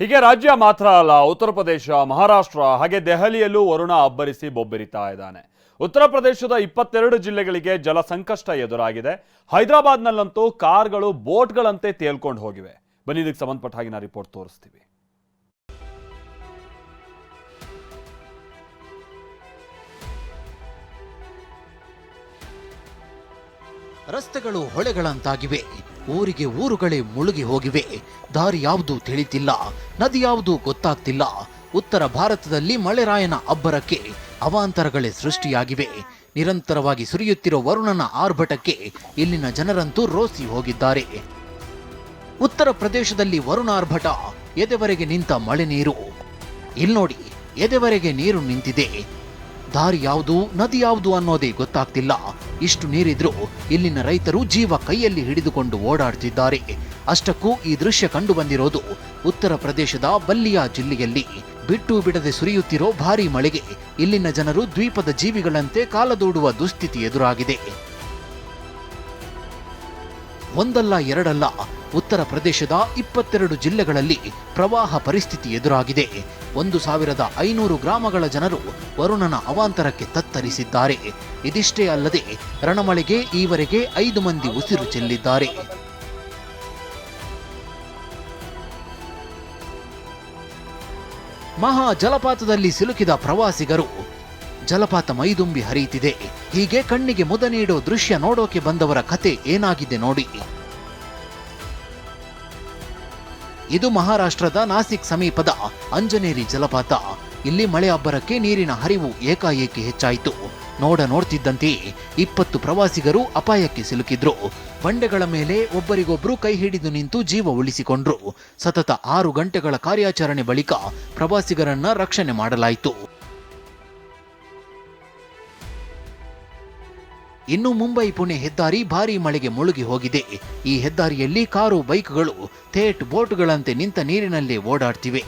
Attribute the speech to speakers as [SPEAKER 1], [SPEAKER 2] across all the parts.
[SPEAKER 1] ಹೀಗೆ ರಾಜ್ಯ ಮಾತ್ರ ಅಲ್ಲ, ಉತ್ತರ ಪ್ರದೇಶ, ಮಹಾರಾಷ್ಟ್ರ ಹಾಗೆ ದೆಹಲಿಯಲ್ಲೂ ವರುಣ ಅಬ್ಬರಿಸಿ ಬೊಬ್ಬರಿತಾ ಇದ್ದಾನೆ. ಉತ್ತರ ಪ್ರದೇಶದ 22 ಜಿಲ್ಲೆಗಳಿಗೆ ಜಲ ಸಂಕಷ್ಟ ಎದುರಾಗಿದೆ. ಹೈದರಾಬಾದ್ನಲ್ಲಂತೂ ಕಾರ್ಗಳು ಬೋಟ್ಗಳಂತೆ ತೇಲ್ಕೊಂಡು ಹೋಗಿವೆ. ಬನ್ನಿ ಇದಕ್ಕೆ ಸಂಬಂಧಪಟ್ಟ ಹಾಗಿನ ರಿಪೋರ್ಟ್ ತೋರಿಸ್ತೀವಿ.
[SPEAKER 2] ರಸ್ತೆಗಳು ಹೊಳೆಗಳಂತಾಗಿವೆ. ಊರಿಗೆ ಊರುಗಳೇ ಮುಳುಗಿ ಹೋಗಿವೆ. ದಾರಿ ಯಾವುದು ತಿಳಿತಿಲ್ಲ, ನದಿ ಯಾವುದು ಗೊತ್ತಾಗ್ತಿಲ್ಲ. ಉತ್ತರ ಭಾರತದಲ್ಲಿ ಮಳೆರಾಯನ ಅಬ್ಬರಕ್ಕೆ ಅವಾಂತರಗಳೇ ಸೃಷ್ಟಿಯಾಗಿವೆ. ನಿರಂತರವಾಗಿ ಸುರಿಯುತ್ತಿರೋ ವರುಣನ ಆರ್ಭಟಕ್ಕೆ ಇಲ್ಲಿನ ಜನರಂತೂ ರೋಸಿ ಹೋಗಿದ್ದಾರೆ. ಉತ್ತರ ಪ್ರದೇಶದಲ್ಲಿ ವರುಣಾರ್ಭಟ, ಎದೆವರೆಗೆ ನಿಂತ ಮಳೆ ನೀರು. ಇಲ್ಲಿ ನೋಡಿ, ಎದೆವರೆಗೆ ನೀರು ನಿಂತಿದೆ. ದಾರಿ ಯಾವುದು, ನದಿ ಯಾವುದು ಅನ್ನೋದೇ ಗೊತ್ತಾಗ್ತಿಲ್ಲ. ಇಷ್ಟು ನೀರಿದ್ರೂ ಇಲ್ಲಿನ ರೈತರು ಜೀವ ಕೈಯಲ್ಲಿ ಹಿಡಿದುಕೊಂಡು ಓಡಾಡ್ತಿದ್ದಾರೆ. ಅಷ್ಟಕ್ಕೂ ಈ ದೃಶ್ಯ ಕಂಡು ಬಂದಿರೋದು ಉತ್ತರ ಪ್ರದೇಶದ ಬಲ್ಲಿಯಾ ಜಿಲ್ಲೆಯಲ್ಲಿ. ಬಿಟ್ಟು ಬಿಡದೆ ಸುರಿಯುತ್ತಿರೋ ಭಾರೀ ಮಳೆಗೆ ಇಲ್ಲಿನ ಜನರು ದ್ವೀಪದ ಜೀವಿಗಳಂತೆ ಕಾಲದೂಡುವ ದುಸ್ಥಿತಿ ಎದುರಾಗಿದೆ. ಒಂದಲ್ಲ ಎರಡಲ್ಲ, ಉತ್ತರ ಪ್ರದೇಶದ 22 ಜಿಲ್ಲೆಗಳಲ್ಲಿ ಪ್ರವಾಹ ಪರಿಸ್ಥಿತಿ ಎದುರಾಗಿದೆ. 1500 ಗ್ರಾಮಗಳ ಜನರು ವರುಣನ ಅವಾಂತರಕ್ಕೆ ತತ್ತರಿಸಿದ್ದಾರೆ. ಇದಿಷ್ಟೇ ಅಲ್ಲದೆ ರಣಮಳೆಗೆ ಈವರೆಗೆ 5 ಮಂದಿ ಉಸಿರು ಚೆಲ್ಲಿದ್ದಾರೆ. ಮಹಾ ಜಲಪಾತದಲ್ಲಿ ಸಿಲುಕಿದ ಪ್ರವಾಸಿಗರು. ಜಲಪಾತ ಮೈದುಂಬಿ ಹರಿಯುತ್ತಿದೆ. ಹೀಗೆ ಕಣ್ಣಿಗೆ ಮುದ ನೀಡೋ ದೃಶ್ಯ ನೋಡೋಕೆ ಬಂದವರ ಕತೆ ಏನಾಗಿದೆ ನೋಡಿ. ಇದು ಮಹಾರಾಷ್ಟ್ರದ ನಾಸಿಕ್ ಸಮೀಪದ ಅಂಜನೇರಿ ಜಲಪಾತ. ಇಲ್ಲಿ ಮಳೆ ಅಬ್ಬರಕ್ಕೆ ನೀರಿನ ಹರಿವು ಏಕಾಏಕಿ ಹೆಚ್ಚಾಯಿತು. ನೋಡ್ತಿದ್ದಂತೆಯೇ 20 ಪ್ರವಾಸಿಗರು ಅಪಾಯಕ್ಕೆ ಸಿಲುಕಿದ್ರು. ಬಂಡೆಗಳ ಮೇಲೆ ಒಬ್ಬರಿಗೊಬ್ಬರು ಕೈ ಹಿಡಿದು ನಿಂತು ಜೀವ ಉಳಿಸಿಕೊಂಡ್ರು. ಸತತ 6 ಗಂಟೆಗಳ ಕಾರ್ಯಾಚರಣೆ ಬಳಿಕ ಪ್ರವಾಸಿಗರನ್ನ ರಕ್ಷಣೆ ಮಾಡಲಾಯಿತು. ಇನ್ನು ಮುಂಬೈ ಪುಣೆ ಹೆದ್ದಾರಿ ಭಾರೀ ಮಳೆಗೆ ಮುಳುಗಿ ಹೋಗಿದೆ. ಈ ಹೆದ್ದಾರಿಯಲ್ಲಿ ಕಾರು, ಬೈಕ್ಗಳು ಥೇಟ್ ಬೋಟ್ಗಳಂತೆ ನಿಂತ ನೀರಿನಲ್ಲೇ ಓಡಾಡ್ತಿವೆ.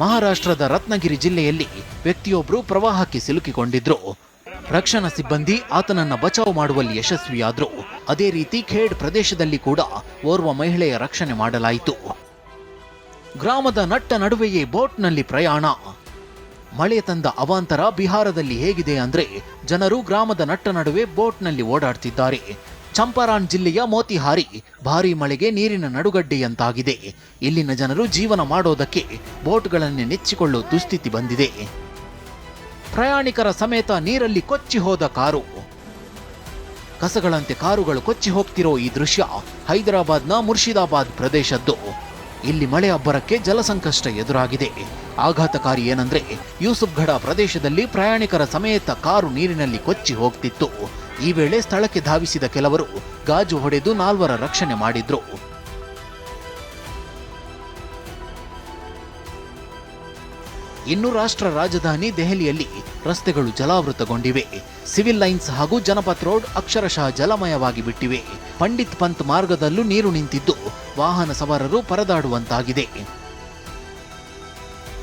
[SPEAKER 2] ಮಹಾರಾಷ್ಟ್ರದ ರತ್ನಗಿರಿ ಜಿಲ್ಲೆಯಲ್ಲಿ ವ್ಯಕ್ತಿಯೊಬ್ಬರು ಪ್ರವಾಹಕ್ಕೆ ಸಿಲುಕಿಕೊಂಡಿದ್ರು. ರಕ್ಷಣಾ ಸಿಬ್ಬಂದಿ ಆತನನ್ನ ಬಚಾವ್ ಮಾಡುವಲ್ಲಿ ಯಶಸ್ವಿಯಾದ್ರು. ಅದೇ ರೀತಿ ಖೇಡ್ ಪ್ರದೇಶದಲ್ಲಿ ಕೂಡ ಓರ್ವ ಮಹಿಳೆಯ ರಕ್ಷಣೆ ಮಾಡಲಾಯಿತು. ಗ್ರಾಮದ ನಟ್ಟ ನಡುವೆಯೇ ಬೋಟ್ನಲ್ಲಿ ಪ್ರಯಾಣ. ಮಳೆ ತಂದ ಅವಾಂತರ ಬಿಹಾರದಲ್ಲಿ ಹೇಗಿದೆ ಅಂದ್ರೆ, ಜನರು ಗ್ರಾಮದ ನಟ್ಟ ನಡುವೆ ಬೋಟ್ನಲ್ಲಿ ಓಡಾಡ್ತಿದ್ದಾರೆ. ಚಂಪಾರಣ್ ಜಿಲ್ಲೆಯ ಮೋತಿಹಾರಿ ಭಾರೀ ಮಳೆಗೆ ನೀರಿನ ನಡುಗಡ್ಡೆಯಂತಾಗಿದೆ. ಇಲ್ಲಿನ ಜನರು ಜೀವನ ಮಾಡೋದಕ್ಕೆ ಬೋಟ್ಗಳನ್ನೇ ನೆಚ್ಚಿಕೊಳ್ಳೋ ದುಸ್ಥಿತಿ ಬಂದಿದೆ. ಪ್ರಯಾಣಿಕರ ಸಮೇತ ನೀರಲ್ಲಿ ಕೊಚ್ಚಿ ಹೋದ ಕಾರು. ಕಸಗಳಂತೆ ಕಾರುಗಳು ಕೊಚ್ಚಿ ಹೋಗ್ತಿರೋ ಈ ದೃಶ್ಯ ಹೈದರಾಬಾದ್ನ ಮುರ್ಷಿದಾಬಾದ್ ಪ್ರದೇಶದ್ದು. ಇಲ್ಲಿ ಮಳೆ ಅಬ್ಬರಕ್ಕೆ ಜಲಸಂಕಷ್ಟ ಎದುರಾಗಿದೆ. ಆಘಾತಕಾರಿ ಏನಂದ್ರೆ, ಯೂಸುಫ್ಗಢ ಪ್ರದೇಶದಲ್ಲಿ ಪ್ರಯಾಣಿಕರ ಸಮೇತ ಕಾರು ನೀರಿನಲ್ಲಿ ಕೊಚ್ಚಿ ಹೋಗ್ತಿತ್ತು. ಈ ವೇಳೆ ಸ್ಥಳಕ್ಕೆ ಧಾವಿಸಿದ ಕೆಲವರು ಗಾಜು ಹೊಡೆದು 4 ರಕ್ಷಣೆ ಮಾಡಿದ್ರು. ಇನ್ನು ರಾಷ್ಟ್ರ ರಾಜಧಾನಿ ದೆಹಲಿಯಲ್ಲಿ ರಸ್ತೆಗಳು ಜಲಾವೃತಗೊಂಡಿವೆ. ಸಿವಿಲ್ ಲೈನ್ಸ್ ಹಾಗೂ ಜನಪತ್ ರೋಡ್ ಅಕ್ಷರಶಃ ಜಲಮಯವಾಗಿ ಬಿಟ್ಟಿವೆ. ಪಂಡಿತ್ ಪಂತ್ ಮಾರ್ಗದಲ್ಲೂ ನೀರು ನಿಂತಿದ್ದು ವಾಹನ ಸವಾರರು ಪರದಾಡುವಂತಾಗಿದೆ.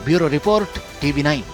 [SPEAKER 2] Bureau report, TV9.